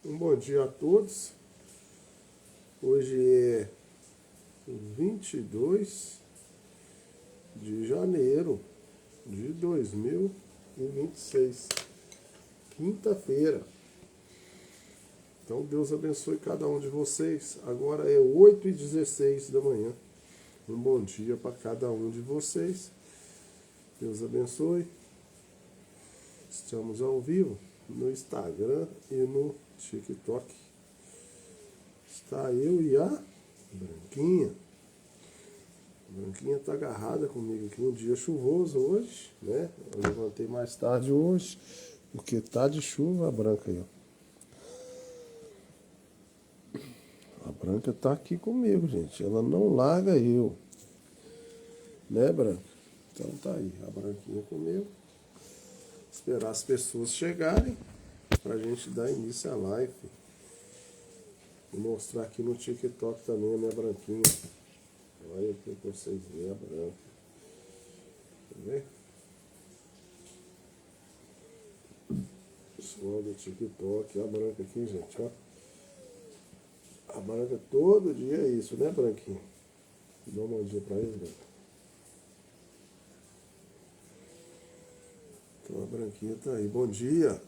Um bom dia a todos. Hoje é 22 de janeiro de 2026, quinta-feira. Então Deus abençoe cada um de vocês. Agora é 8h16 da manhã. Um bom dia para cada um de vocês. Deus abençoe. Estamos ao vivo no Instagram e no TikTok. Está eu e a Branquinha. A Branquinha está agarrada comigo aqui. Um dia chuvoso hoje, né? Eu levantei mais tarde hoje, porque tá de chuva. A Branca aí, ó. A Branca tá aqui comigo, gente. Ela não larga eu. Né, Branca? Então tá aí, a Branquinha comigo. Esperar as pessoas chegarem pra gente dar início à live. Vou mostrar aqui no TikTok também a minha Branquinha. Olha aqui pra vocês verem a Branca. Quer ver? Pessoal do TikTok, a Branca aqui, gente, ó. A Branca todo dia é isso, né, Branquinha? Dá um bom dia pra eles, Branca. Então a Branquinha tá aí. Bom dia.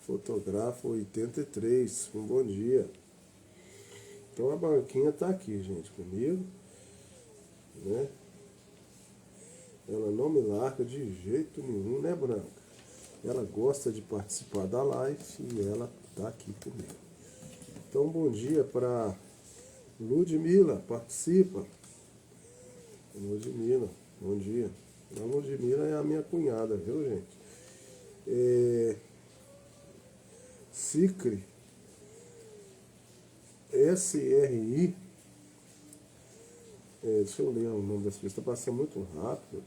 Fotografo 83. Um bom dia. Então a Branquinha tá aqui, gente, comigo, né? Ela não me larga de jeito nenhum, né, Branca? Ela gosta de participar da live e ela tá aqui comigo. Então bom dia para Ludmila, participa. Ludmila, bom dia. A Ludmila é a minha cunhada, viu, gente? Sicri, SRI, deixa eu ler o nome dessa pessoa, está passando muito rápido.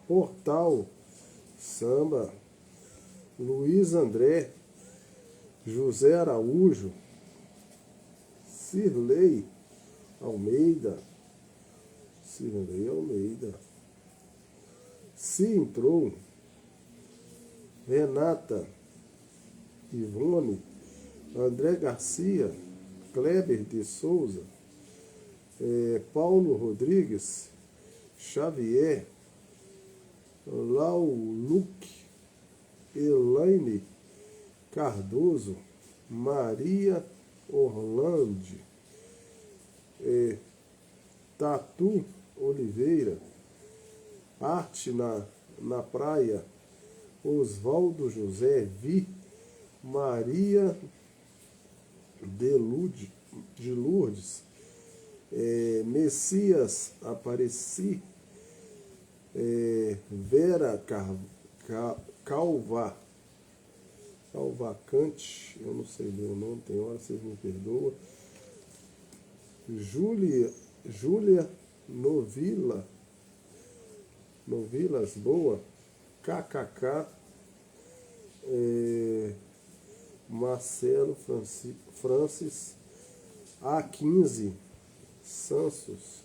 Portal Samba, Luiz André, José Araújo, Cirlei Almeida, Se entrou, Renata, Ivone, André Garcia, Kleber de Souza, Paulo Rodrigues, Xavier, Lauluc, Elaine Cardoso, Maria Orlande, Tatu Oliveira, Arte na Praia, Oswaldo José Maria de Lourdes, Messias Apareci, Vera Calvacante, eu não sei ler o nome, tem hora vocês me perdoam. Júlia Novilas Boa, KKK, Marcelo Francis, A15 Santos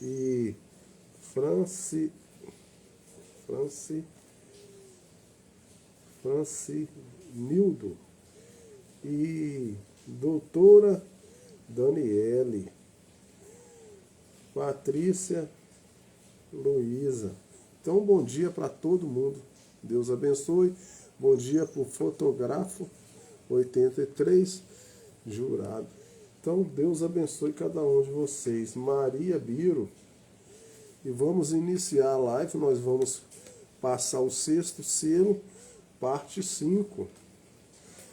e Francinildo e doutora Daniele, Patrícia Luísa. Então, bom dia para todo mundo. Deus abençoe. Bom dia para o Fotografo 83, Jurado. Então, Deus abençoe cada um de vocês. Maria Biro. E vamos iniciar a live. Nós vamos passar o sexto selo, parte 5.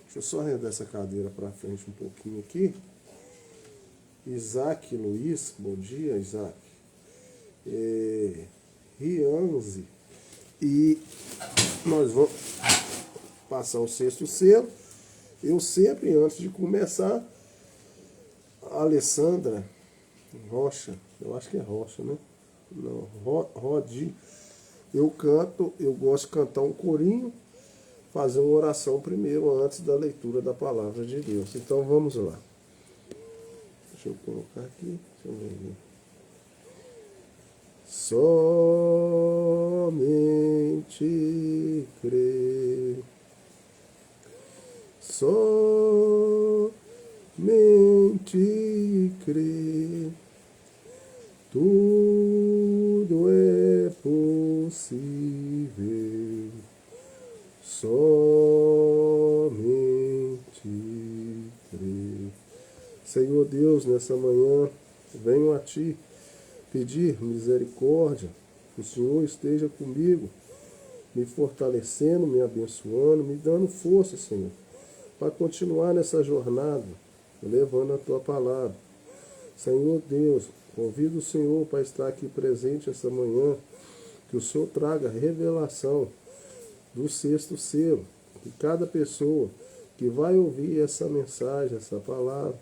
Deixa eu só arredar essa cadeira para frente um pouquinho aqui. Isaac Luiz, bom dia, Isaac. Rianze. E nós vamos passar o sexto selo. Eu sempre, antes de começar, a Alessandra Rocha, eu acho que é Rocha, né? Não, Rodi. Eu gosto de cantar um corinho, fazer uma oração primeiro, antes da leitura da palavra de Deus. Então vamos lá. Deixa eu colocar aqui, deixa eu ver. Somente somente crer, tudo é possível. Somente crer. Senhor Deus, nessa manhã, venho a Ti pedir misericórdia, que o Senhor esteja comigo, me fortalecendo, me abençoando, me dando força, Senhor, para continuar nessa jornada, levando a Tua palavra. Senhor Deus, convido o Senhor para estar aqui presente essa manhã, que o Senhor traga revelação do sexto selo, que cada pessoa que vai ouvir essa mensagem, essa palavra,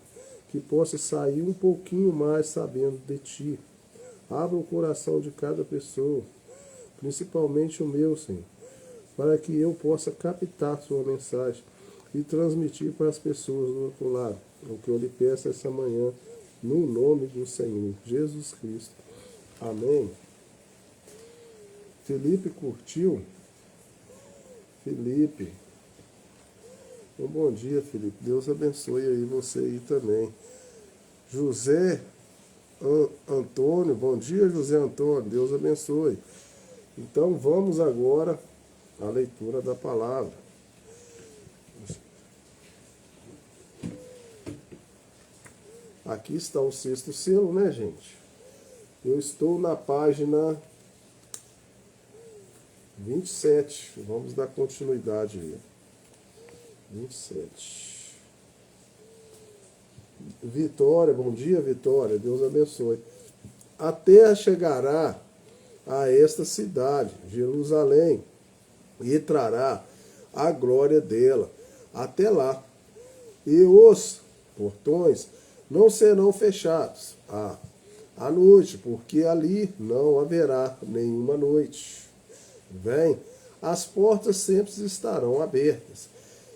que possa sair um pouquinho mais sabendo de Ti. Abra o coração de cada pessoa, principalmente o meu, Senhor, para que eu possa captar Sua mensagem e transmitir para as pessoas do outro lado. É o que eu lhe peço essa manhã, no nome do Senhor Jesus Cristo. Amém. Felipe curtiu? Felipe. Um bom dia, Felipe. Deus abençoe aí você aí também. José Antônio. Bom dia, José Antônio. Deus abençoe. Então vamos agora à leitura da palavra. Aqui está o sexto selo, né, gente? Eu estou na página 27. Vamos dar continuidade aí. 27. Vitória, bom dia, Vitória. Deus abençoe. A terra chegará a esta cidade, Jerusalém, e trará a glória dela até lá. E os portões não serão fechados à noite, porque ali não haverá nenhuma noite. Vem, as portas sempre estarão abertas,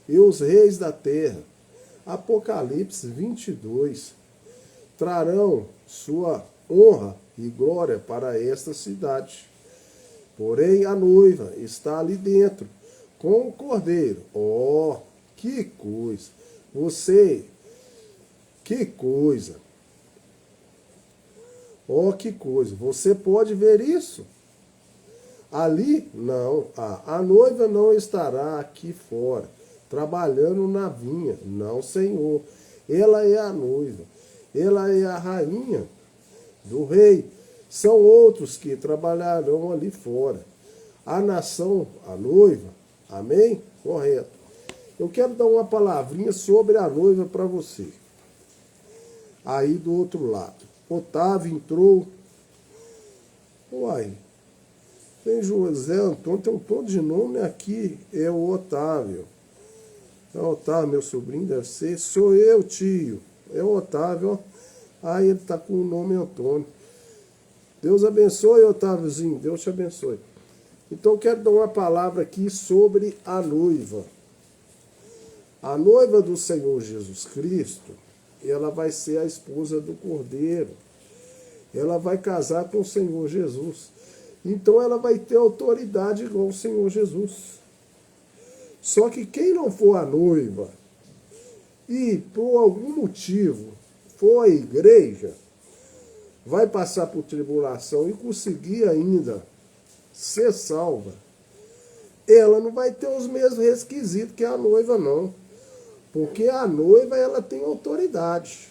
e os reis da terra, Apocalipse 22, trarão sua honra e glória para esta cidade. Porém, a noiva está ali dentro, com o cordeiro. Oh, que coisa! Que coisa! Oh, que coisa! Você pode ver isso? Ali, não. A noiva não estará aqui fora, trabalhando na vinha. Não, Senhor. Ela é a noiva. Ela é a rainha do rei. São outros que trabalharão ali fora. A nação, a noiva. Amém? Correto. Eu quero dar uma palavrinha sobre a noiva para você. Aí do outro lado. Otávio entrou. Uai. Tem José Antônio, tem um todo de nome aqui. É o Otávio. É o Otávio, meu sobrinho, deve ser. Sou eu, tio. É o Otávio, ó. Aí ele está com o nome Antônio. Deus abençoe, Otáviozinho. Deus te abençoe. Então eu quero dar uma palavra aqui sobre a noiva. A noiva do Senhor Jesus Cristo, ela vai ser a esposa do Cordeiro. Ela vai casar com o Senhor Jesus. Então ela vai ter autoridade igual o Senhor Jesus. Só que quem não for a noiva e por algum motivo for a igreja, vai passar por tribulação e conseguir ainda ser salva, ela não vai ter os mesmos requisitos que a noiva, não. Porque a noiva, ela tem autoridade.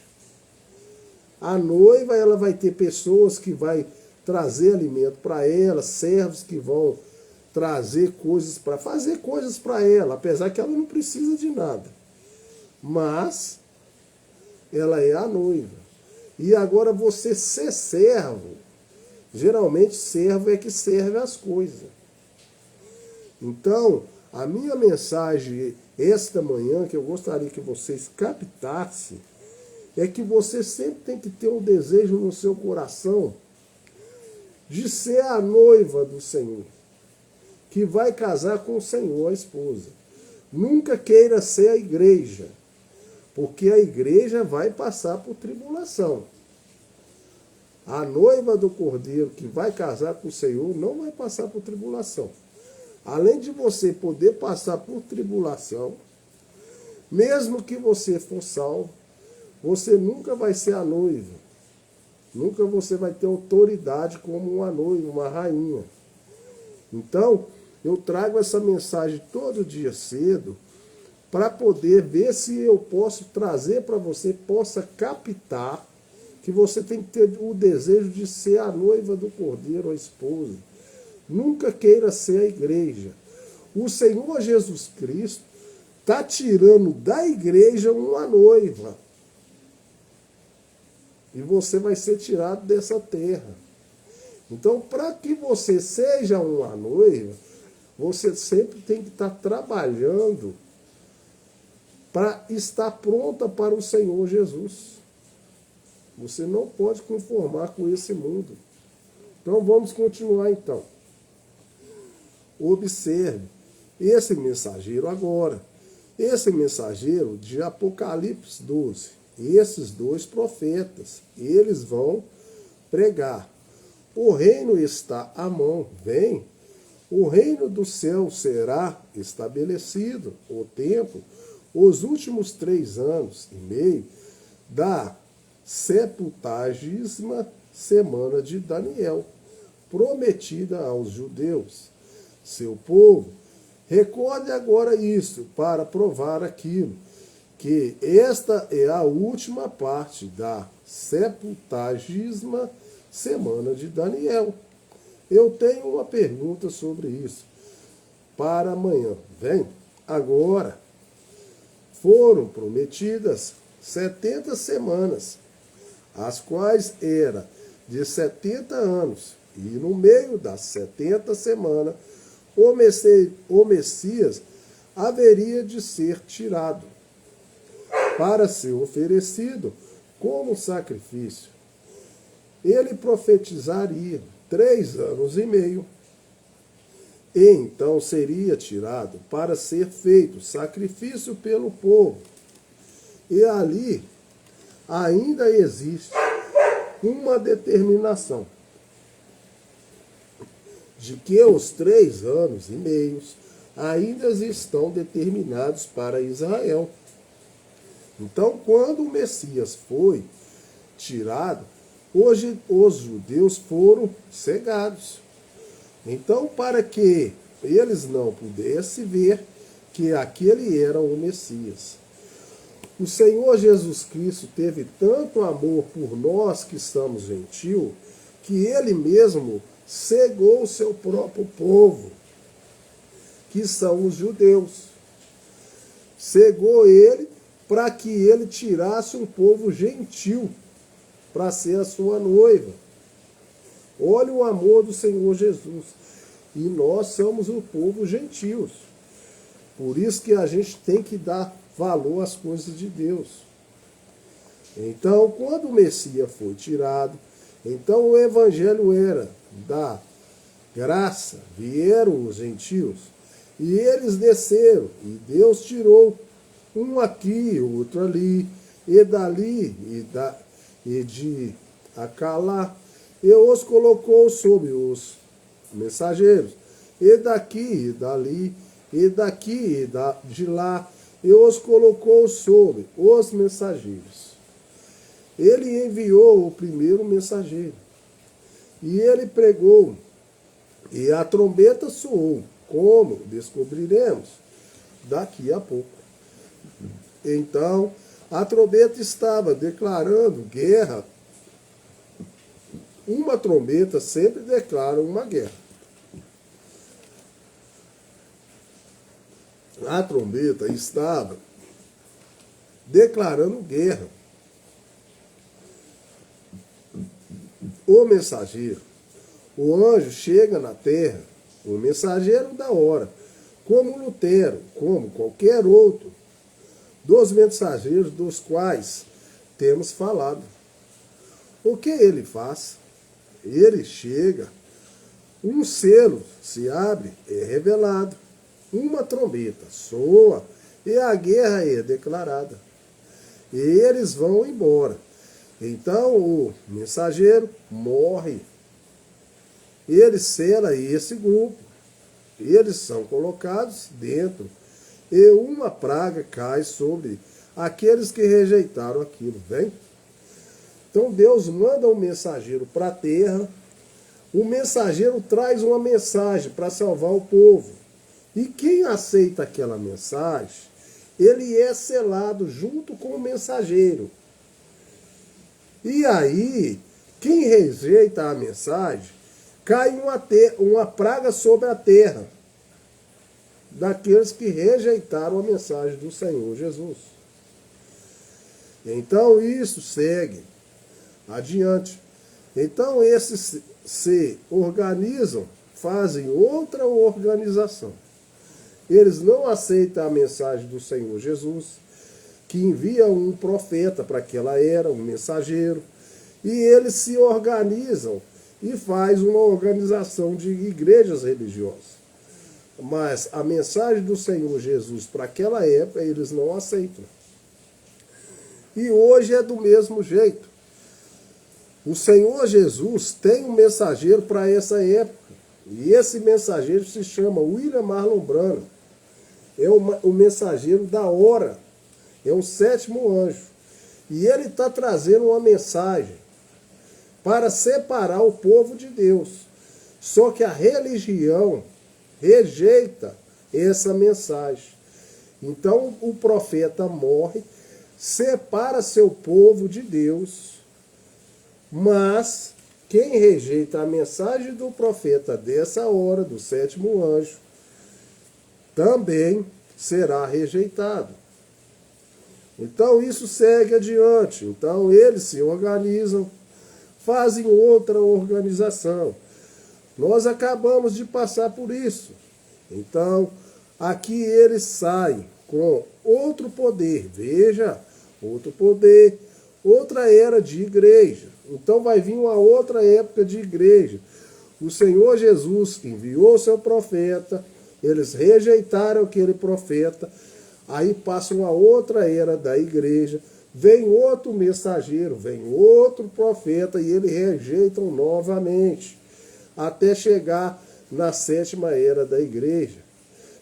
A noiva, ela vai ter pessoas que vai trazer alimento para ela, servos que vão trazer coisas para fazer coisas para ela, apesar que ela não precisa de nada. Mas ela é a noiva. E agora você ser servo, geralmente servo é que serve as coisas. Então, a minha mensagem esta manhã, que eu gostaria que vocês captassem, é que você sempre tem que ter um desejo no seu coração de ser a noiva do Senhor, que vai casar com o Senhor, a esposa. Nunca queira ser a igreja, porque a igreja vai passar por tribulação. A noiva do Cordeiro que vai casar com o Senhor não vai passar por tribulação. Além de você poder passar por tribulação, Mesmo que você for salvo, você nunca vai ser a noiva. Nunca você vai ter autoridade como uma noiva, uma rainha. Então, eu trago essa mensagem todo dia cedo para poder ver se eu posso trazer para você, possa captar que você tem que ter o desejo de ser a noiva do Cordeiro, a esposa. Nunca queira ser a igreja. O Senhor Jesus Cristo está tirando da igreja uma noiva. E você vai ser tirado dessa terra. Então, para que você seja uma noiva, você sempre tem que estar trabalhando para estar pronta para o Senhor Jesus. Você não pode conformar com esse mundo. Então, vamos continuar então. Observe esse mensageiro agora. Esse mensageiro de Apocalipse 12. Esses dois profetas, eles vão pregar. O reino está à mão, vem. O reino do céu será estabelecido, o tempo, os últimos 3 anos e meio da 70ª semana de Daniel, prometida aos judeus, seu povo. Recorde agora isso para provar aquilo, que esta é a última parte da 70ª semana de Daniel. Eu tenho uma pergunta sobre isso para amanhã. Vem, agora foram prometidas 70 semanas, as quais era de 70 anos, e no meio das 70 semanas, o Messias haveria de ser tirado para ser oferecido como sacrifício. Ele profetizaria 3 anos e meio, e então seria tirado para ser feito sacrifício pelo povo. E ali ainda existe uma determinação de que os 3 anos e meio ainda estão determinados para Israel. Então, quando o Messias foi tirado, hoje os judeus foram cegados. Então, para que eles não pudessem ver que aquele era o Messias. O Senhor Jesus Cristo teve tanto amor por nós que somos gentios, que ele mesmo cegou o seu próprio povo, que são os judeus. Cegou ele para que ele tirasse um povo gentil para ser a sua noiva. Olha o amor do Senhor Jesus. E nós somos o povo gentios. Por isso que a gente tem que dar valor às coisas de Deus. Então, quando o Messias foi tirado, então o evangelho era da graça, vieram os gentios, e eles desceram, e Deus tirou um aqui, outro ali, e dali, e de acalá, e os colocou sobre os mensageiros, e daqui, e dali, e daqui, e de lá, e os colocou sobre os mensageiros. Ele enviou o primeiro mensageiro, e ele pregou, e a trombeta soou, como descobriremos daqui a pouco. Então, a trombeta estava declarando guerra. Uma trombeta sempre declara uma guerra. A trombeta estava declarando guerra. O mensageiro, o anjo chega na terra, o mensageiro da hora, como Lutero, como qualquer outro dos mensageiros dos quais temos falado. O que ele faz? Ele chega, um selo se abre, é revelado, uma trombeta soa e a guerra é declarada. E eles vão embora. Então o mensageiro morre. Ele sela esse grupo. Eles são colocados dentro. e uma praga cai sobre aqueles que rejeitaram aquilo, vem? Então Deus manda um mensageiro para a terra, o mensageiro traz uma mensagem para salvar o povo. E quem aceita aquela mensagem, ele é selado junto com o mensageiro. E aí, quem rejeita a mensagem, cai uma praga sobre a terra, daqueles que rejeitaram a mensagem do Senhor Jesus. Então isso segue adiante. Então esses se organizam, fazem outra organização. Eles não aceitam a mensagem do Senhor Jesus, que envia um profeta para aquela era, um mensageiro, e eles se organizam e faz uma organização de igrejas religiosas. Mas a mensagem do Senhor Jesus para aquela época eles não aceitam. E hoje é do mesmo jeito. O Senhor Jesus tem um mensageiro para essa época. E esse mensageiro se chama William Marlon Branham. É o mensageiro da hora. É o 7º anjo. E ele está trazendo uma mensagem para separar o povo de Deus. Só que a religião rejeita essa mensagem. Então o profeta morre, separa seu povo de Deus, mas quem rejeita a mensagem do profeta dessa hora, do 7º anjo, também será rejeitado. Então isso segue adiante. Então eles se organizam, fazem outra organização. Nós acabamos de passar por isso. Então, aqui eles saem com outro poder. Veja, outro poder, outra era de igreja. Então vai vir uma outra época de igreja. O Senhor Jesus enviou seu profeta, eles rejeitaram aquele profeta, aí passa uma outra era da igreja, vem outro mensageiro, vem outro profeta e eles rejeitam novamente, até chegar na 7ª era da igreja,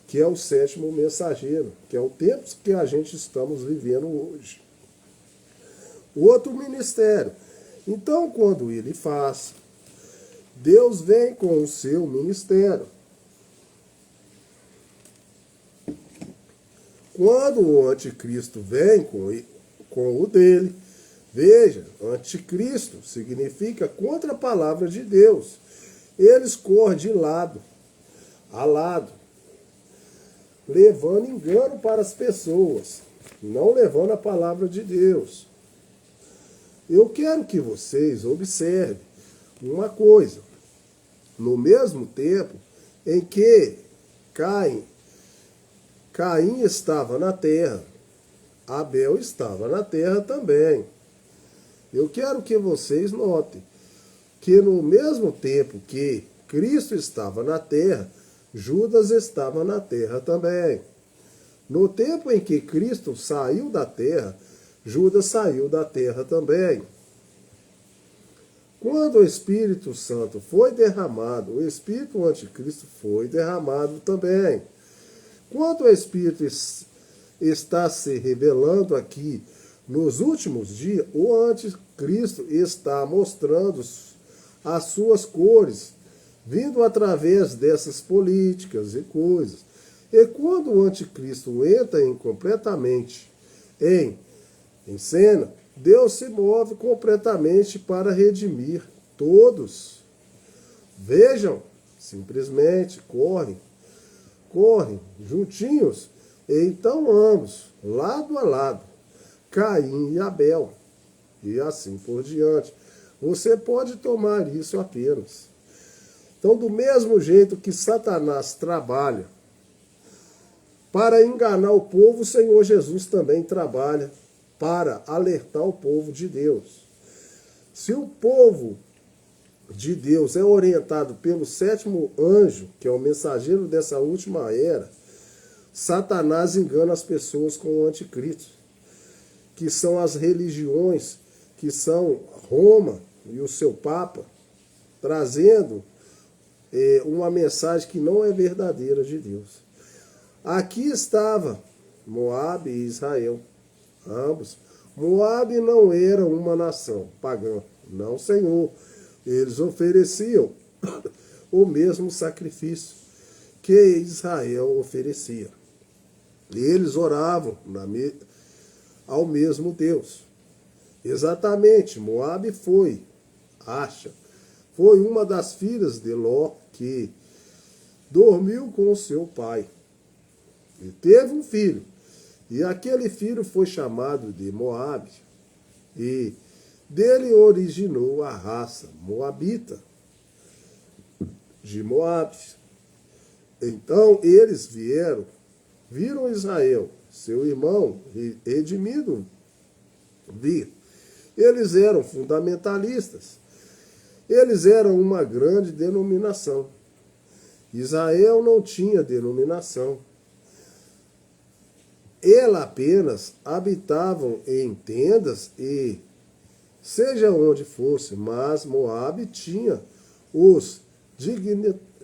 que é o 7º mensageiro, que é o tempo que a gente estamos vivendo hoje. O outro ministério. Então, quando ele faz, Deus vem com o seu ministério. Quando o anticristo vem com o dele, veja, anticristo significa contra a palavra de Deus. Eles correm de lado a lado, levando engano para as pessoas, não levando a palavra de Deus. Eu quero que vocês observem uma coisa. No mesmo tempo em que Caim estava na terra, Abel estava na terra também. Eu quero que vocês notem que no mesmo tempo que Cristo estava na terra, Judas estava na terra também. No tempo em que Cristo saiu da terra, Judas saiu da terra também. Quando o Espírito Santo foi derramado, o Espírito Anticristo foi derramado também. Quando o Espírito está se revelando aqui nos últimos dias, o Anticristo está mostrando as suas cores, vindo através dessas políticas e coisas. E quando o Anticristo entra completamente em cena, Deus se move completamente para redimir todos. Vejam, simplesmente correm juntinhos, e então ambos, lado a lado, Caim e Abel, e assim por diante. Você pode tomar isso apenas. Então, do mesmo jeito que Satanás trabalha para enganar o povo, o Senhor Jesus também trabalha para alertar o povo de Deus. Se o povo de Deus é orientado pelo 7º anjo, que é o mensageiro dessa última era, Satanás engana as pessoas com o anticristo, que são as religiões, que são Roma e o seu Papa, trazendo uma mensagem que não é verdadeira de Deus. Aqui estava Moabe e Israel, ambos. Moabe não era uma nação pagã, não, Senhor. Eles ofereciam o mesmo sacrifício que Israel oferecia. Eles oravam ao mesmo Deus. Exatamente, Moabe foi uma das filhas de Ló que dormiu com seu pai e teve um filho. E aquele filho foi chamado de Moabe, e dele originou a raça moabita de Moabe. Então eles viram Israel, seu irmão, redimido, vir. Eles eram fundamentalistas. Eles eram uma grande denominação. Israel não tinha denominação. Eles apenas habitavam em tendas e seja onde fosse, mas Moabe tinha os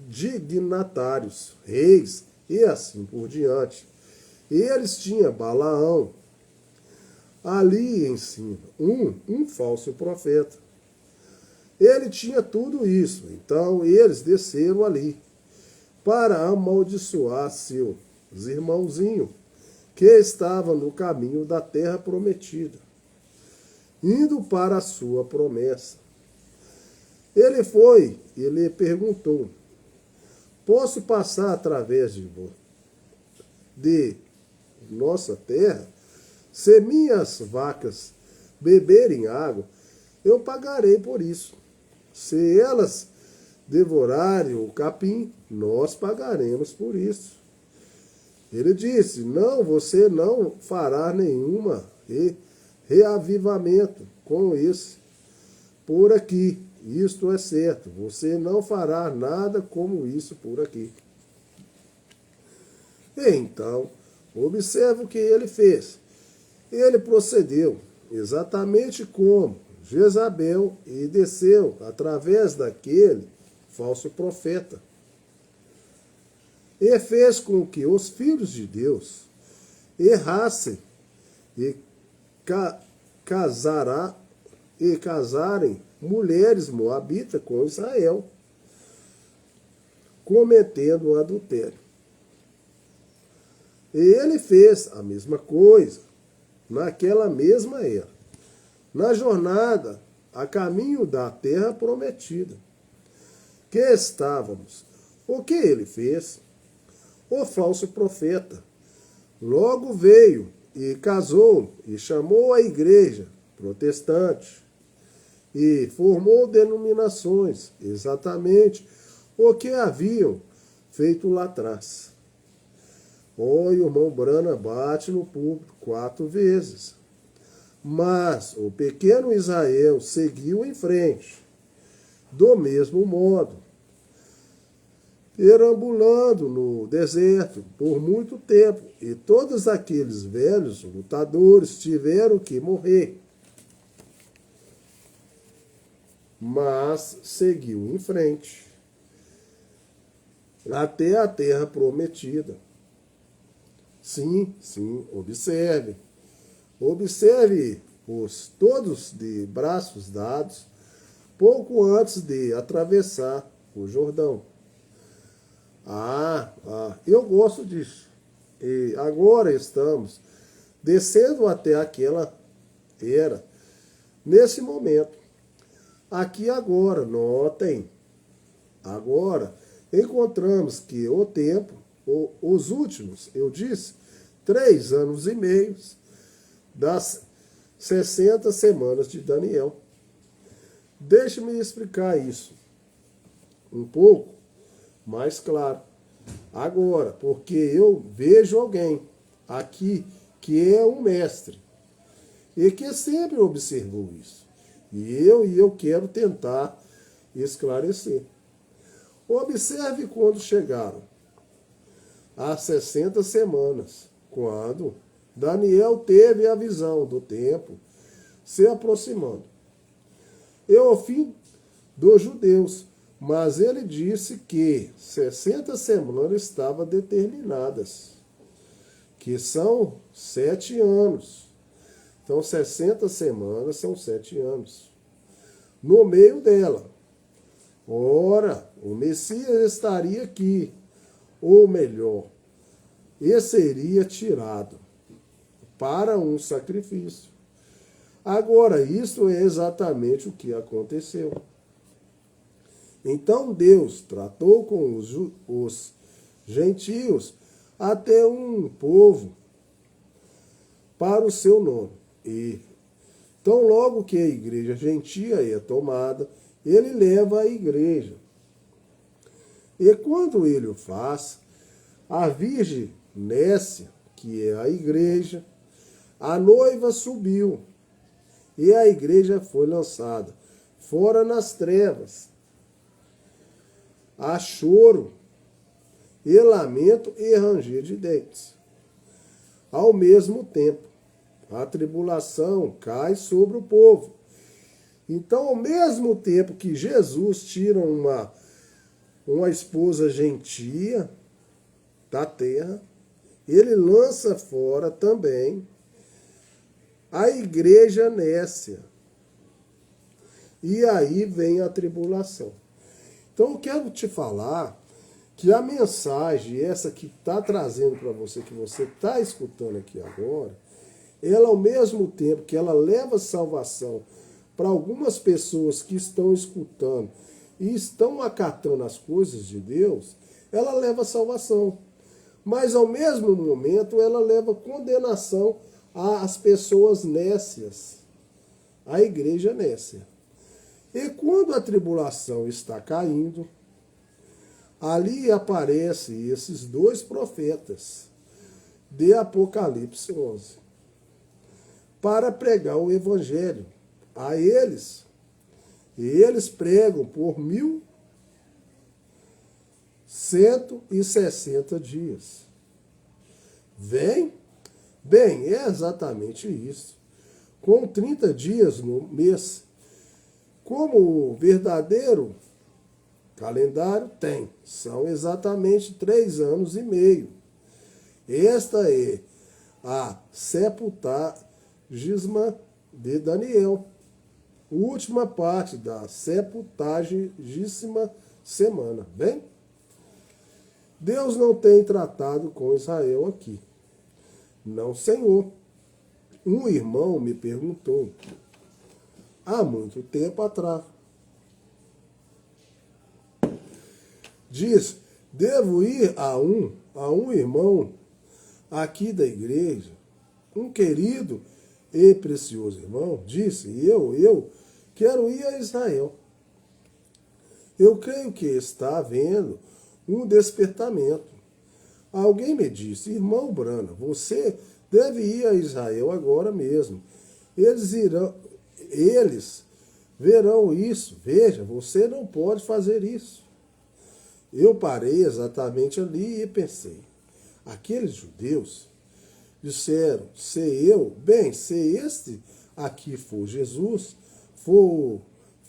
dignatários, reis e assim por diante. E eles tinham Balaão ali em cima, um falso profeta. Ele tinha tudo isso, então eles desceram ali para amaldiçoar seus irmãozinhos que estavam no caminho da terra prometida, indo para a sua promessa. Ele foi e lhe perguntou: posso passar através de nossa terra? Se minhas vacas beberem água, eu pagarei por isso. Se elas devorarem o capim, nós pagaremos por isso. Ele disse: não, você não fará nenhuma reavivamento com esse por aqui. Isto é certo, você não fará nada como isso por aqui. Então, observe o que ele fez. Ele procedeu exatamente como Jezabel e desceu através daquele falso profeta. E fez com que os filhos de Deus errassem e casarem mulheres moabitas com Israel, cometendo adultério. E ele fez a mesma coisa naquela mesma era, na jornada a caminho da terra prometida, que estávamos. O que ele fez? O falso profeta logo veio e casou e chamou a igreja protestante e formou denominações, exatamente o que haviam feito lá atrás. O irmão Brana bate no púlpito 4 vezes. Mas o pequeno Israel seguiu em frente, do mesmo modo, perambulando no deserto por muito tempo, e todos aqueles velhos lutadores tiveram que morrer. Mas seguiu em frente, até a terra prometida. Sim, observe. Observe todos de braços dados, pouco antes de atravessar o Jordão. Eu gosto disso. E agora estamos descendo até aquela era, nesse momento. Aqui agora, notem, agora encontramos que o tempo, os últimos, eu disse, 3 anos e meio das 60 semanas de Daniel. Deixe-me explicar isso um pouco mais claro agora, porque eu vejo alguém aqui que é um mestre e que sempre observou isso. E eu quero tentar esclarecer. Observe quando chegaram às 60 semanas, quando Daniel teve a visão do tempo se aproximando. É o fim dos judeus, mas ele disse que 60 semanas estavam determinadas. que são 7 anos. Então, 60 semanas são 7 anos. No meio dela. Ora, o Messias estaria aqui. Ou melhor, ele seria tirado para um sacrifício. Agora, isso é exatamente o que aconteceu. Então Deus tratou com os gentios até um povo para o seu nome. E tão logo que a igreja gentia é tomada, ele leva a igreja. E quando ele o faz, a virgem Nécia, que é a igreja, a noiva subiu e a igreja foi lançada fora nas trevas. Há choro e lamento e ranger de dentes. Ao mesmo tempo, a tribulação cai sobre o povo. Então, ao mesmo tempo que Jesus tira uma esposa gentia da terra, ele lança fora também a igreja nécia. E aí vem a tribulação. Então eu quero te falar que a mensagem, essa que está trazendo para você, que você está escutando aqui agora, ela ao mesmo tempo que ela leva salvação para algumas pessoas que estão escutando e estão acatando as coisas de Deus, ela leva salvação. Mas ao mesmo momento ela leva condenação às pessoas nécias, à igreja nécia. E quando a tribulação está caindo, ali aparecem esses dois profetas de Apocalipse 11 para pregar o evangelho a eles. E eles pregam por 1160 dias. Bem, é exatamente isso. Com 30 dias no mês, como o verdadeiro calendário tem. São exatamente 3 anos e meio. Esta é a sepultagisma de Daniel. Última parte da sepultagíssima semana. Bem? Deus não tem tratado com Israel aqui. Não, Senhor. Um irmão me perguntou há muito tempo atrás. Diz, devo ir a um irmão aqui da igreja, um querido e precioso irmão, disse, eu quero ir a Israel. Eu creio que está havendo um despertamento. Alguém me disse, irmão Brana, você deve ir a Israel agora mesmo. Eles verão isso. Veja, você não pode fazer isso. Eu parei exatamente ali e pensei, aqueles judeus disseram, se este aqui for Jesus, for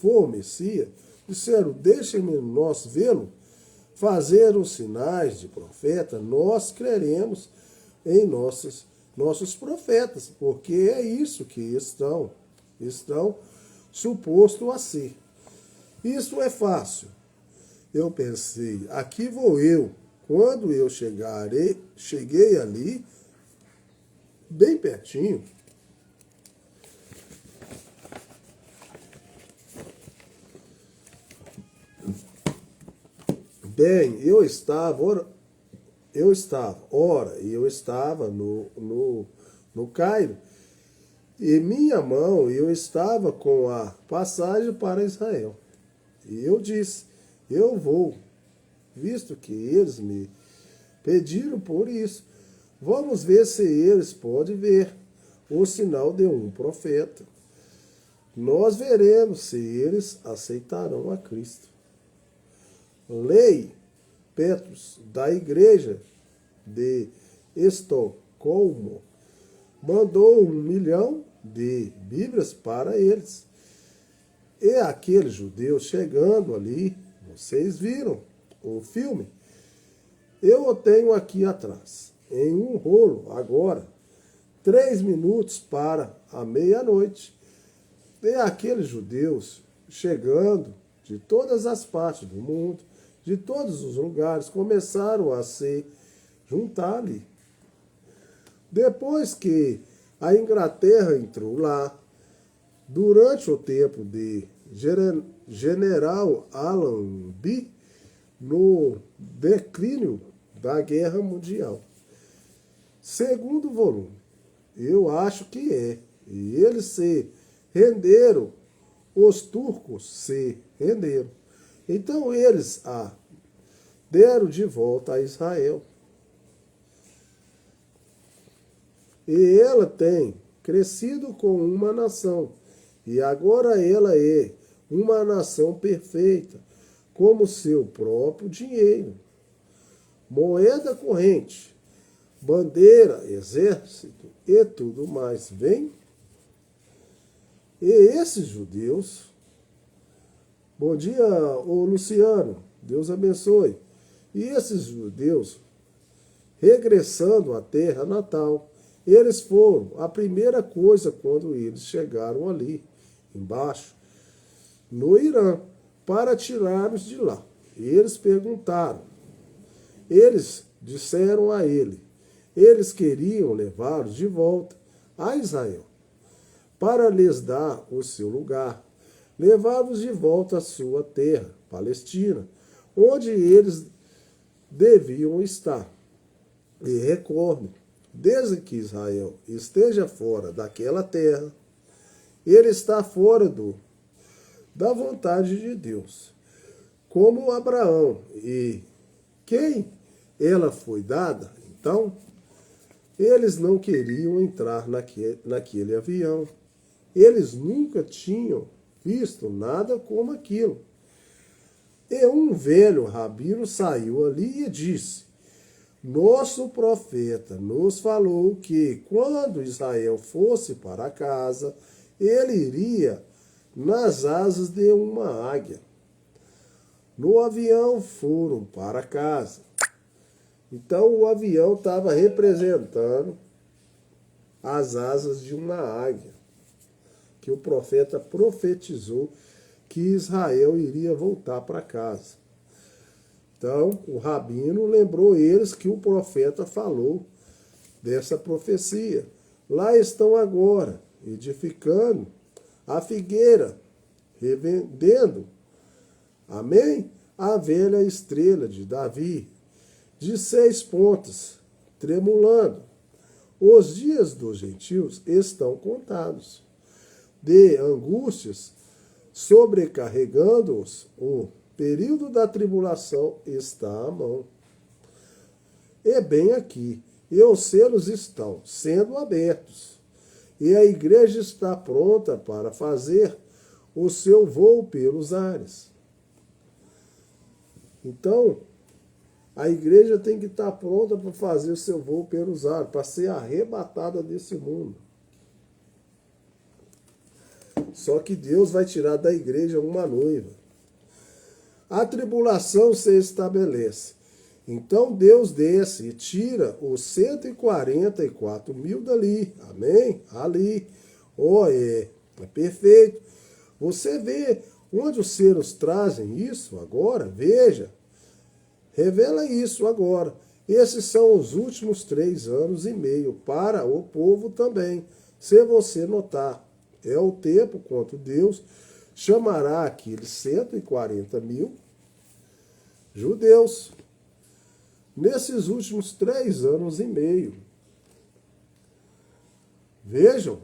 o Messias, disseram, deixem-me nós vê-lo, fazer os sinais de profeta, nós creremos em nossos profetas, porque é isso que estão supostos a ser. Isso é fácil. Eu pensei, aqui vou eu. Quando eu cheguei ali, bem pertinho, eu estava no Cairo, e minha mão, eu estava com a passagem para Israel. E eu disse, eu vou, visto que eles me pediram por isso. Vamos ver se eles podem ver o sinal de um profeta. Nós veremos se eles aceitarão a Cristo. Lei Petrus, da igreja de Estocolmo, mandou 1 milhão de Bíblias para eles. E aqueles judeus chegando ali, vocês viram o filme? Eu o tenho aqui atrás. em um rolo agora, 3 minutos para a meia-noite. E aqueles judeus chegando de todas as partes do mundo, de todos os lugares, começaram a se juntar ali. Depois que a Inglaterra entrou lá, durante o tempo de General Allenby, no declínio da Guerra Mundial. Segundo volume, eu acho que é. E eles se renderam, os turcos se renderam. Então eles a deram de volta a Israel. E ela tem crescido como uma nação. E agora ela é uma nação perfeita, como seu próprio dinheiro. Moeda corrente, bandeira, exército e tudo mais. Vem. E esses judeus, bom dia, ô Luciano, Deus abençoe. E esses judeus, regressando à terra natal, eles foram a primeira coisa quando eles chegaram ali, embaixo, no Irã, para tirá-los de lá. E eles perguntaram, eles disseram a ele, eles queriam levá-los de volta a Israel, para lhes dar o seu lugar, levá-los de volta à sua terra, Palestina, onde eles deviam estar. E recordem, desde que Israel esteja fora daquela terra, ele está fora da vontade de Deus. Como Abraão e quem ela foi dada, então, eles não queriam entrar naquele avião. Eles nunca tinham visto nada como aquilo. E um velho rabino saiu ali e disse, nosso profeta nos falou que quando Israel fosse para casa, ele iria nas asas de uma águia. No avião foram para casa. Então o avião estava representando as asas de uma águia, que o profeta profetizou que Israel iria voltar para casa. Então, o rabino lembrou eles que o profeta falou dessa profecia. Lá estão agora, edificando a figueira, revendendo, amém? A velha estrela de Davi, de 6 pontas, tremulando. Os dias dos gentios estão contados. De angústias, sobrecarregando-os, o período da tribulação está à mão. E bem aqui, e os selos estão sendo abertos, e a igreja está pronta para fazer o seu voo pelos ares. Então, a igreja tem que estar pronta para fazer o seu voo pelos ares, para ser arrebatada desse mundo. Só que Deus vai tirar da igreja uma noiva. A tribulação se estabelece. Então Deus desce e tira os 144 mil dali. Amém? Ali. É perfeito. Você vê onde os seres trazem isso agora? Veja. Revela isso agora. Esses são os últimos 3 anos e meio para o povo também. Se você notar, é o tempo quanto Deus chamará aqueles 140 mil judeus nesses últimos 3 anos e meio. Vejam,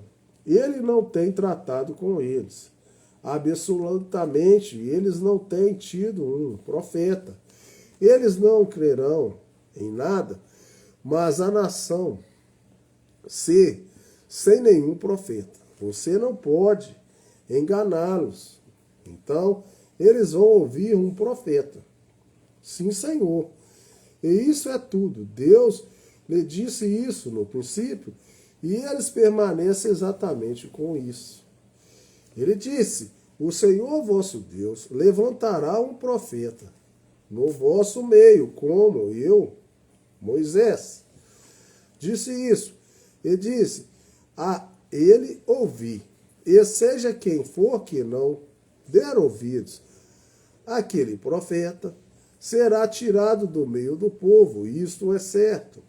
ele não tem tratado com eles. Absolutamente, eles não têm tido um profeta. Eles não crerão em nada, mas a nação sem nenhum profeta. Você não pode enganá-los. Então, eles vão ouvir um profeta. Sim, Senhor. E isso é tudo. Deus lhe disse isso no princípio e eles permanecem exatamente com isso. Ele disse, o Senhor vosso Deus levantará um profeta no vosso meio, como eu, Moisés. disse isso. E disse: a ele ouvi. E seja quem for que não der ouvidos àquele profeta, será tirado do meio do povo, isto é certo.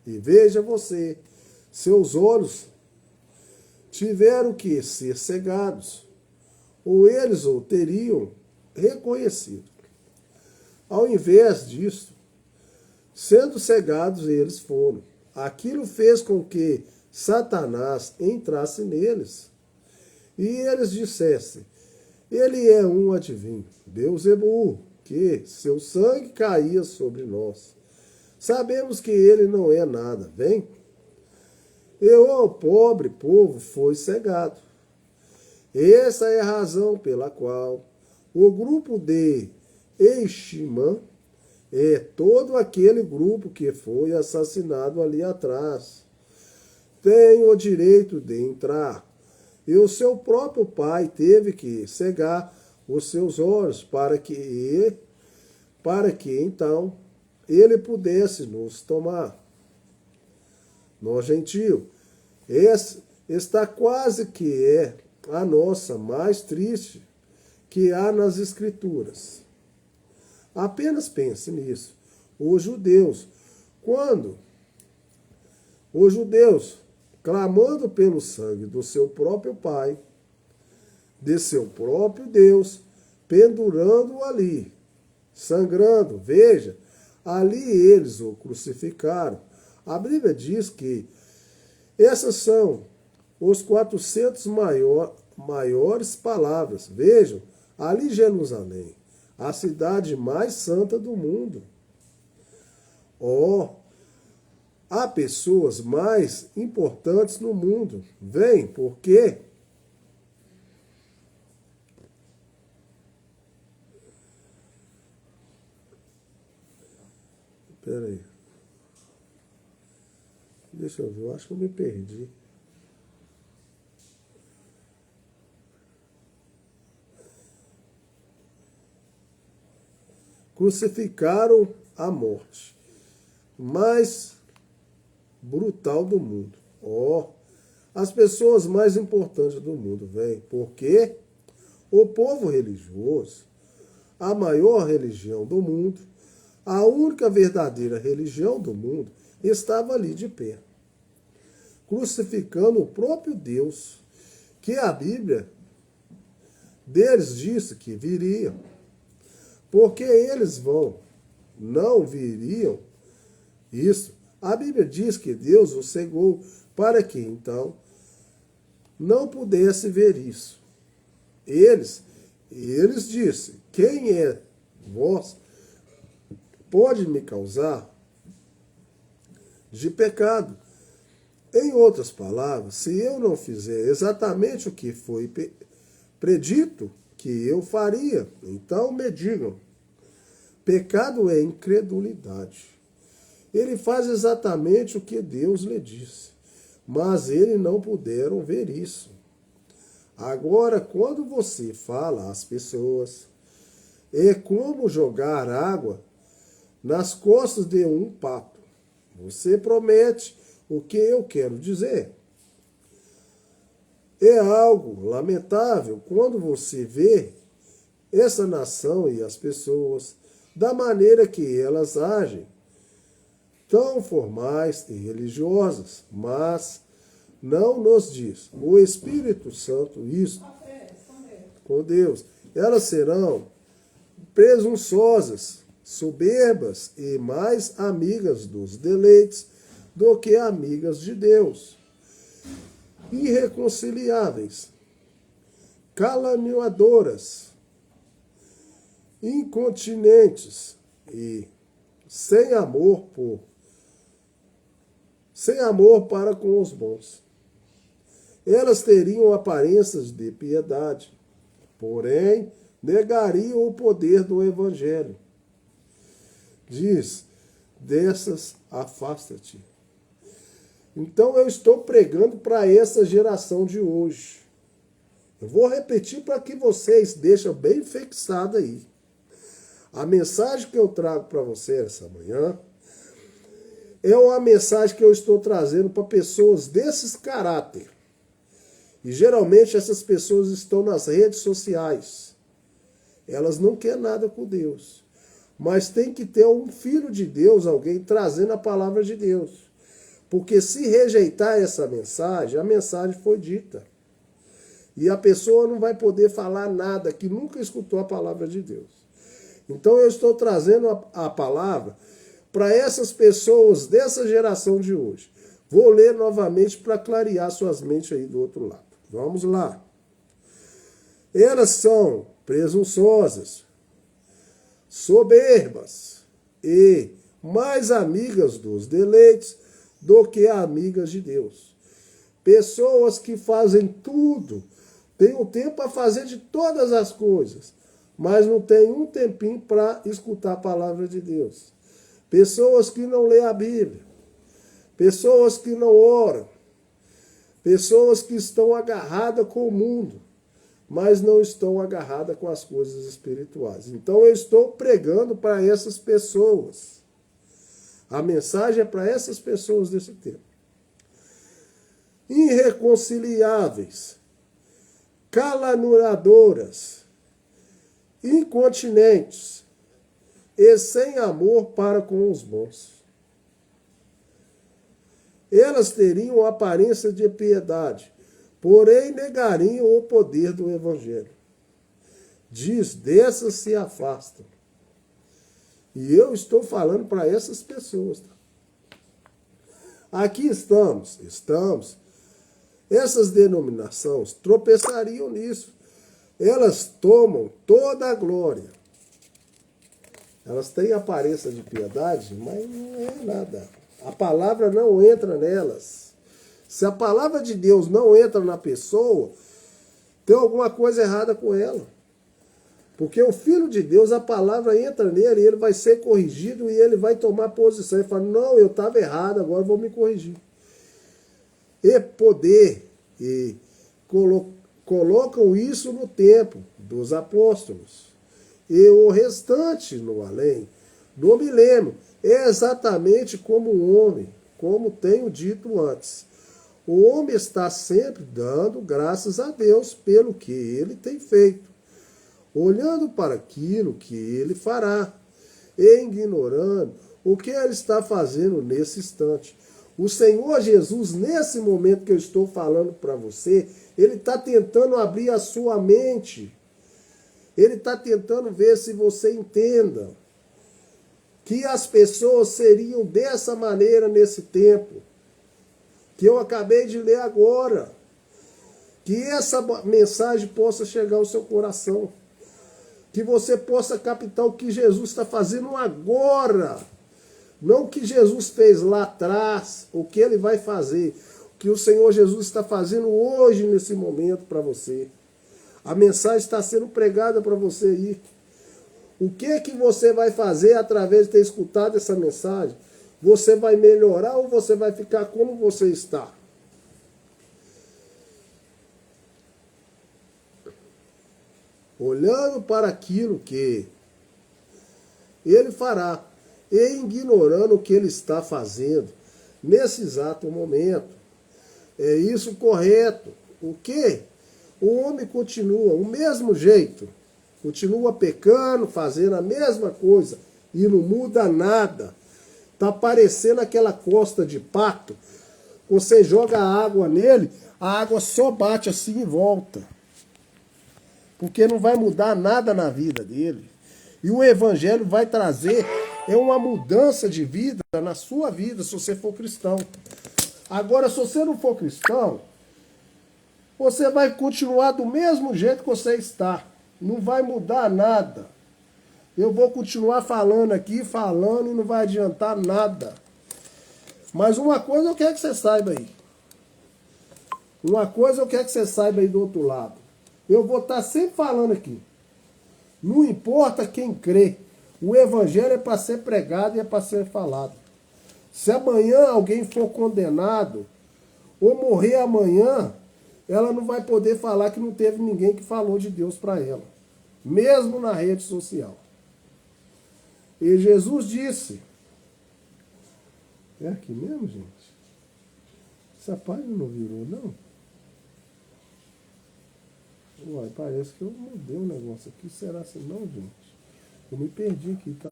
E veja você, seus olhos tiveram que ser cegados, ou eles o teriam reconhecido. Ao invés disso, sendo cegados, eles foram. Aquilo fez com que Satanás entrasse neles. E eles dissessem: ele é um adivinho, Beelzebul, que seu sangue caía sobre nós. Sabemos que ele não é nada, bem? E o pobre povo foi cegado. Essa é a razão pela qual o grupo de Eiximã é todo aquele grupo que foi assassinado ali atrás. Tem o direito de entrar. E o seu próprio pai teve que cegar os seus olhos para que então ele pudesse nos tomar. No gentio, esse está quase que é a nossa mais triste que há nas Escrituras. Apenas pense nisso. Os judeus, clamando pelo sangue do seu próprio pai, de seu próprio Deus, pendurando-o ali, sangrando, veja, ali eles o crucificaram. A Bíblia diz que essas são os 400 maiores palavras. Vejam, ali Jerusalém, a cidade mais santa do mundo. Há pessoas mais importantes no mundo. Vem, porque espera aí. Deixa eu ver, eu acho que eu me perdi. Crucificaram a morte mais brutal do mundo. As pessoas mais importantes do mundo vêm, porque o povo religioso, a maior religião do mundo, a única verdadeira religião do mundo, estava ali de pé, crucificando o próprio Deus, que a Bíblia deles disse que viria. Porque eles não viriam isso. A Bíblia diz que Deus o cegou para que então não pudesse ver isso. Eles disse: quem é vós pode me causar de pecado? Em outras palavras, se eu não fizer exatamente o que foi predito que eu faria, então me digam. Pecado é incredulidade. Ele faz exatamente o que Deus lhe disse, mas eles não puderam ver isso. Agora, quando você fala às pessoas, é como jogar água nas costas de um pato. Você promete o que eu quero dizer. É algo lamentável quando você vê essa nação e as pessoas da maneira que elas agem, tão formais e religiosas, mas não nos diz o Espírito Santo isto com Deus. Elas serão presunçosas, soberbas e mais amigas dos deleites do que amigas de Deus. Irreconciliáveis, caluniadoras, incontinentes e sem amor para com os bons. Elas teriam aparências de piedade, porém negariam o poder do Evangelho. Diz: dessas afasta-te. Então eu estou pregando para essa geração de hoje. Eu vou repetir para que vocês deixem bem fixado aí. A mensagem que eu trago para você essa manhã é uma mensagem que eu estou trazendo para pessoas desses caráter. E geralmente essas pessoas estão nas redes sociais. Elas não querem nada com Deus. Mas tem que ter um filho de Deus, alguém trazendo a palavra de Deus. Porque se rejeitar essa mensagem, a mensagem foi dita. E a pessoa não vai poder falar nada que nunca escutou a palavra de Deus. Então eu estou trazendo a palavra para essas pessoas dessa geração de hoje. Vou ler novamente para clarear suas mentes aí do outro lado. Vamos lá. Elas são presunçosas, soberbas e mais amigas dos deleites do que amigas de Deus. Pessoas que fazem tudo, têm o tempo para fazer de todas as coisas, mas não tem um tempinho para escutar a palavra de Deus. Pessoas que não lêem a Bíblia, pessoas que não oram, pessoas que estão agarradas com o mundo, mas não estão agarradas com as coisas espirituais. Então eu estou pregando para essas pessoas. A mensagem é para essas pessoas desse tempo. Irreconciliáveis, caluniadoras, incontinentes e sem amor para com os bons. Elas teriam aparência de piedade, porém negariam o poder do Evangelho. Diz, dessas se afastam. E eu estou falando para essas pessoas. Aqui estamos. Essas denominações tropeçariam nisso. Elas tomam toda a glória. Elas têm aparência de piedade, mas não é nada. A palavra não entra nelas. Se a palavra de Deus não entra na pessoa, tem alguma coisa errada com ela. Porque o Filho de Deus, a palavra entra nele, ele vai ser corrigido e ele vai tomar posição. Ele fala, não, eu estava errado, agora eu vou me corrigir. E poder, e colocam isso no tempo dos apóstolos. E o restante no além, no milênio, é exatamente como o homem, como tenho dito antes. O homem está sempre dando graças a Deus pelo que ele tem feito, olhando para aquilo que ele fará, e ignorando o que ele está fazendo nesse instante. O Senhor Jesus, nesse momento que eu estou falando para você, ele está tentando abrir a sua mente. Ele está tentando ver se você entenda que as pessoas seriam dessa maneira nesse tempo, que eu acabei de ler agora. Que essa mensagem possa chegar ao seu coração. Que você possa captar o que Jesus está fazendo agora. Não o que Jesus fez lá atrás, o que ele vai fazer. O que o Senhor Jesus está fazendo hoje, nesse momento, para você. A mensagem está sendo pregada para você aí. O que você vai fazer através de ter escutado essa mensagem? Você vai melhorar ou você vai ficar como você está? Olhando para aquilo que ele fará e ignorando o que ele está fazendo nesse exato momento. É isso correto. O quê? O homem continua o mesmo jeito, continua pecando, fazendo a mesma coisa e não muda nada. Está parecendo aquela costa de pato, você joga água nele, a água só bate assim em volta. Porque não vai mudar nada na vida dele. E o Evangelho vai trazer uma mudança de vida na sua vida, se você for cristão. Agora, se você não for cristão, você vai continuar do mesmo jeito que você está. Não vai mudar nada. Eu vou continuar falando aqui, falando, e não vai adiantar nada. Mas uma coisa eu quero que você saiba aí. Uma coisa eu quero que você saiba aí do outro lado. Eu vou estar sempre falando aqui. Não importa quem crê. O Evangelho é para ser pregado e é para ser falado. Se amanhã alguém for condenado, ou morrer amanhã, ela não vai poder falar que não teve ninguém que falou de Deus para ela. Mesmo na rede social. E Jesus disse, É aqui mesmo, gente? Essa página não virou, não? Uai, parece que eu mudei um negócio aqui. Será assim não, gente? Eu me perdi aqui, tá?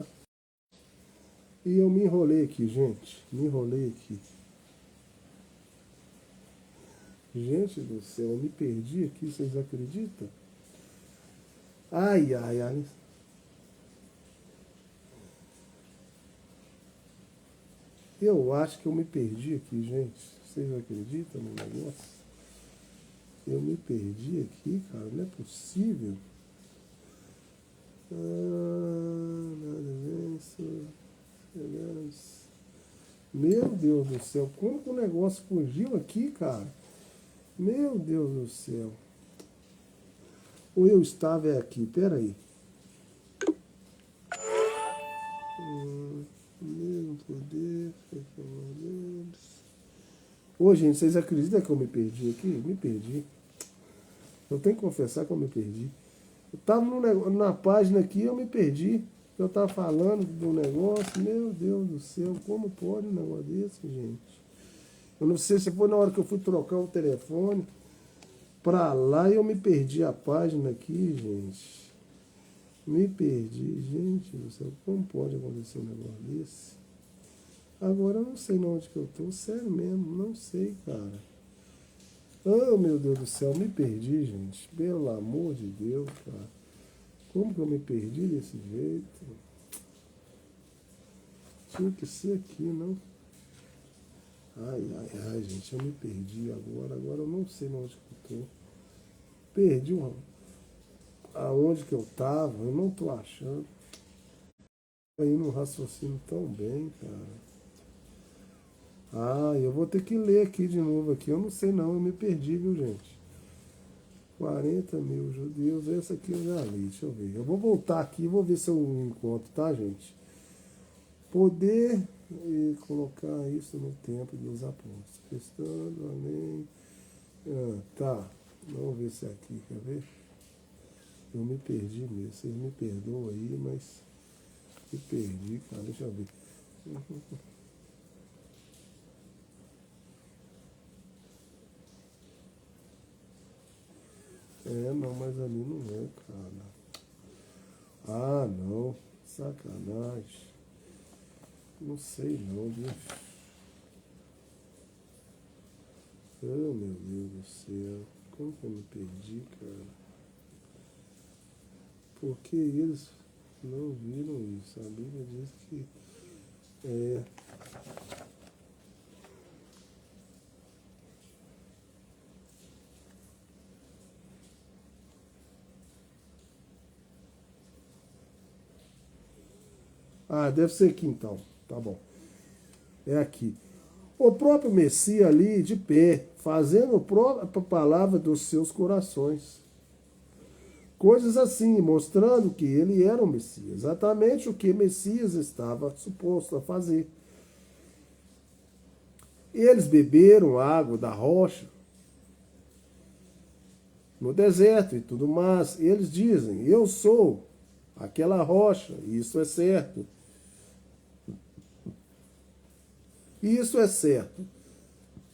E eu me enrolei aqui, gente. Me enrolei aqui. Gente do céu, eu me perdi aqui, vocês acreditam? Ai, ai, ai. Eu acho que eu me perdi aqui, gente. Vocês acreditam no negócio? Eu me perdi aqui, cara. Não é possível. Meu Deus do céu. Como que o negócio fugiu aqui, cara? Meu Deus do céu. Ou eu estava aqui. Pera aí. Mesmo poder. Ô, gente, vocês acreditam que eu me perdi aqui? Me perdi. Eu tenho que confessar que eu me perdi. Eu estava na página aqui e eu me perdi. Eu estava falando do negócio. Meu Deus do céu, como pode um negócio desse, gente? Eu não sei se foi na hora que eu fui trocar o telefone pra lá e eu me perdi a página aqui, gente. Me perdi, gente do céu. Como pode acontecer um negócio desse? Agora eu não sei onde que eu tô. Sério mesmo, não sei, cara. Oh, meu Deus do céu, me perdi, gente. Pelo amor de Deus, cara. Como que eu me perdi desse jeito? Tinha que ser aqui, não? Ai, ai, ai, gente, eu me perdi agora. Agora eu não sei onde que eu tô. Perdi aonde que eu tava, eu não tô achando. Aí no raciocínio tão bem, cara. Ah, eu vou ter que ler aqui de novo aqui. Eu não sei não, eu me perdi, viu, gente? 40 mil judeus, essa aqui eu já li, deixa eu ver. Eu vou voltar aqui e vou ver se eu encontro, tá, gente? Poder e colocar isso no tempo dos apóstolos. Estando, amém. Tá, vamos ver se é aqui, quer ver? Eu me perdi mesmo, vocês me perdoam aí, mas me perdi, cara, deixa eu ver. Não, mas ali não é, cara. Ah, não, sacanagem. Não sei não, bicho. Oh, meu Deus do céu. Como que eu me perdi, cara? Porque eles não viram isso. A Bíblia diz que Ah, deve ser aqui então. Tá bom. É aqui. O próprio Messias ali de pé, fazendo a própria palavra dos seus corações. Coisas assim, mostrando que ele era o Messias. Exatamente o que Messias estava suposto a fazer. Eles beberam água da rocha no deserto e tudo mais. Eles dizem, eu sou aquela rocha, isso é certo. Isso é certo.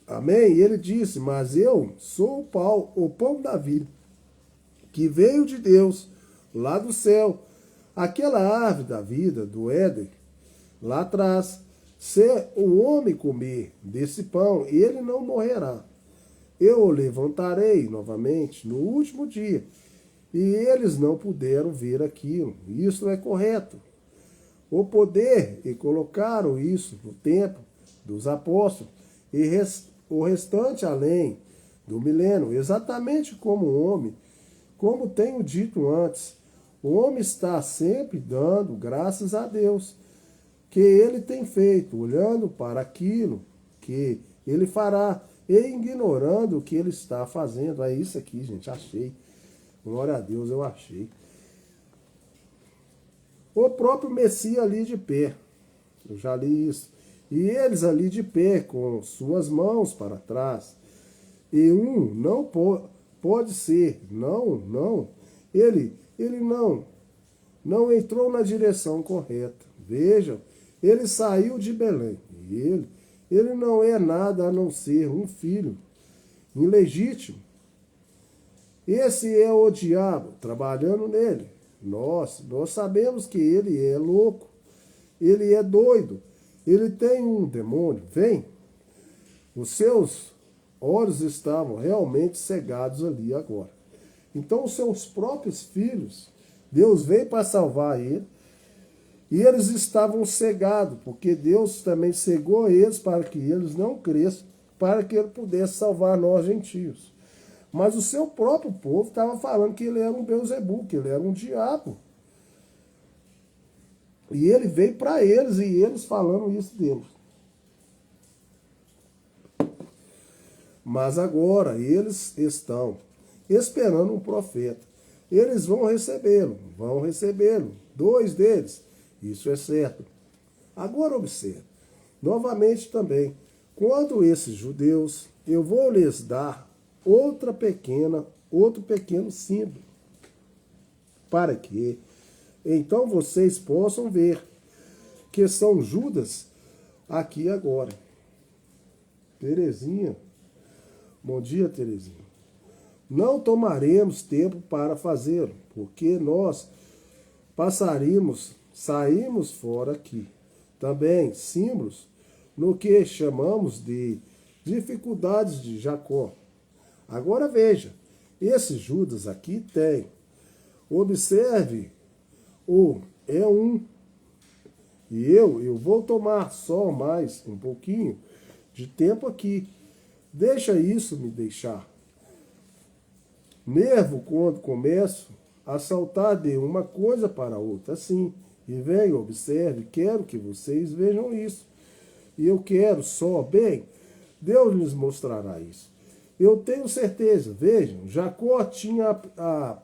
Amém? E ele disse, mas eu sou o pão da vida, que veio de Deus, lá do céu. Aquela árvore da vida, do Éden, lá atrás. Se o homem comer desse pão, ele não morrerá. Eu o levantarei novamente no último dia. E eles não puderam ver aquilo. Isso é correto. O poder, e colocaram isso no tempo dos apóstolos, e o restante além do milênio, exatamente como o homem, como tenho dito antes, o homem está sempre dando graças a Deus que ele tem feito, olhando para aquilo que ele fará e ignorando o que ele está fazendo. É isso aqui, gente, achei. Glória a Deus, eu achei. O próprio Messias ali de pé, eu já li isso. E eles ali de pé, com suas mãos para trás. E não pode ser, ele não entrou na direção correta. Vejam, ele saiu de Belém. Ele não é nada a não ser um filho ilegítimo. Esse é o diabo trabalhando nele. Nós sabemos que ele é louco, ele é doido, ele tem um demônio. Vem, os seus olhos estavam realmente cegados ali agora. Então, os seus próprios filhos, Deus veio para salvar ele, e eles estavam cegados, porque Deus também cegou eles para que eles não cresçam, para que ele pudesse salvar nós gentios. Mas o seu próprio povo estava falando que ele era um Beuzebu, que ele era um diabo. E ele veio para eles, e eles falando isso deles. Mas agora eles estão esperando um profeta. Eles vão recebê-lo, 2 deles, isso é certo. Agora observe, novamente também, quando esses judeus, eu vou lhes dar outro pequeno símbolo, para que então vocês possam ver que são Judas aqui agora. Terezinha, bom dia, Terezinha. Não tomaremos tempo para fazê-lo, porque nós saímos fora aqui. Também símbolos no que chamamos de dificuldades de Jacó. Agora veja, esse Judas aqui tem, observe, é um. E eu vou tomar só mais um pouquinho de tempo aqui. Deixa isso me deixar. Nervo quando começo a saltar de uma coisa para outra, assim. E venha, observe, quero que vocês vejam isso. E eu quero só, bem, Deus lhes mostrará isso. Eu tenho certeza, vejam, Jacó tinha a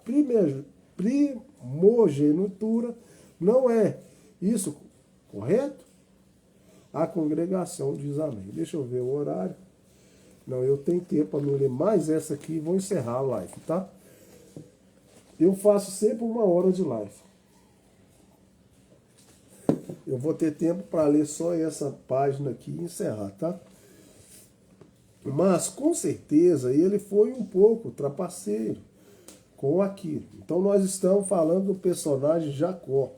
primogenitura, não é isso correto? A congregação diz amém. Deixa eu ver o horário. Não, eu tenho tempo para ler mais essa aqui e vou encerrar a live, tá? Eu faço sempre 1 hora de live. Eu vou ter tempo para ler só essa página aqui e encerrar, tá? Mas, com certeza, ele foi um pouco trapaceiro com aquilo. Então, nós estamos falando do personagem Jacó.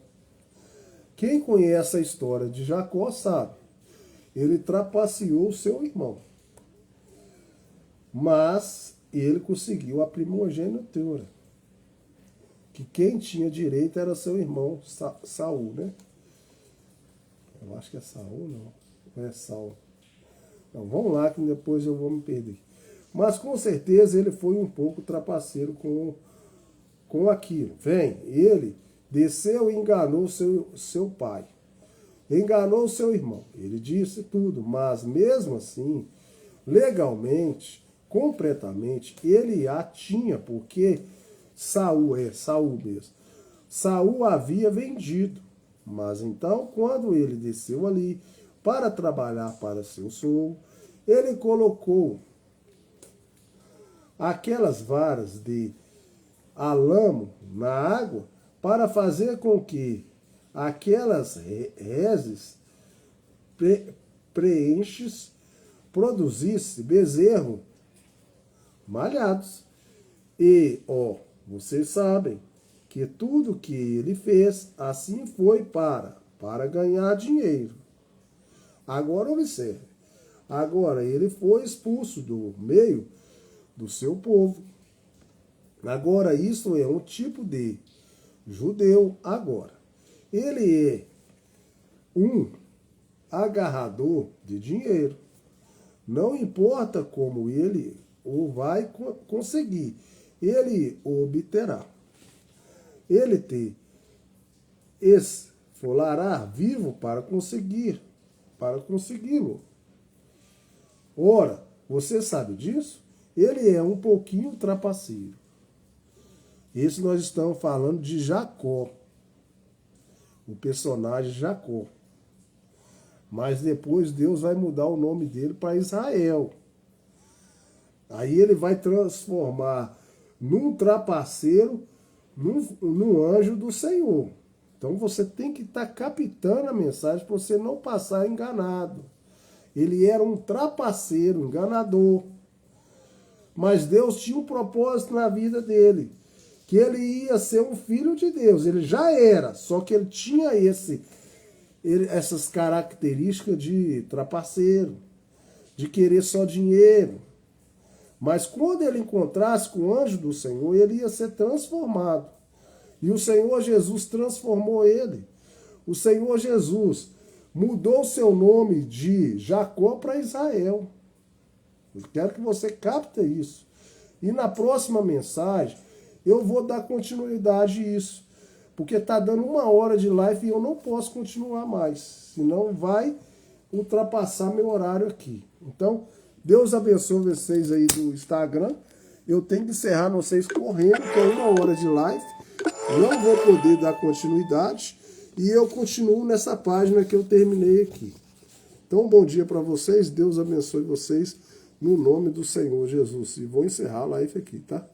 Quem conhece a história de Jacó sabe. Ele trapaceou o seu irmão. Mas ele conseguiu a primogenitura. Que quem tinha direito era seu irmão Saul, né? Eu acho que é Saul, não. Não é Saul. Então, vamos lá que depois eu vou me perder. Mas com certeza ele foi um pouco trapaceiro com aquilo. Vem, ele desceu e enganou seu pai. Enganou seu irmão. Ele disse tudo, mas mesmo assim, legalmente, completamente, ele a tinha, porque Saul mesmo. Saul havia vendido. Mas então, quando ele desceu ali para trabalhar para seu sogro, ele colocou aquelas varas de alamo na água para fazer com que aquelas reses preenches produzisse bezerro malhados. E, vocês sabem que tudo que ele fez, assim foi para ganhar dinheiro. Agora observe. Agora ele foi expulso do meio do seu povo. Agora isso é um tipo de judeu agora. Ele é um agarrador de dinheiro. Não importa como ele o vai conseguir, ele o obterá. Ele te esfolará vivo para consegui-lo. Ora, você sabe disso? Ele é um pouquinho trapaceiro. Isso nós estamos falando de Jacó. O personagem Jacó. Mas depois Deus vai mudar o nome dele para Israel. Aí ele vai transformar num trapaceiro, num anjo do Senhor. Então você tem que estar captando a mensagem para você não passar enganado. Ele era um trapaceiro, enganador. Mas Deus tinha um propósito na vida dele, que ele ia ser um filho de Deus. Ele já era, só que ele tinha essas características de trapaceiro, de querer só dinheiro. Mas quando ele encontrasse com o anjo do Senhor, ele ia ser transformado. E o Senhor Jesus transformou ele. O Senhor Jesus mudou seu nome de Jacó para Israel. Eu quero que você capte isso. E na próxima mensagem, eu vou dar continuidade a isso. Porque está dando 1 hora de live e eu não posso continuar mais. Senão vai ultrapassar meu horário aqui. Então, Deus abençoe vocês aí do Instagram. Eu tenho que encerrar vocês correndo, que é 1 hora de live. Não vou poder dar continuidade. E eu continuo nessa página que eu terminei aqui. Então, bom dia para vocês. Deus abençoe vocês no nome do Senhor Jesus. E vou encerrar a live aqui, tá?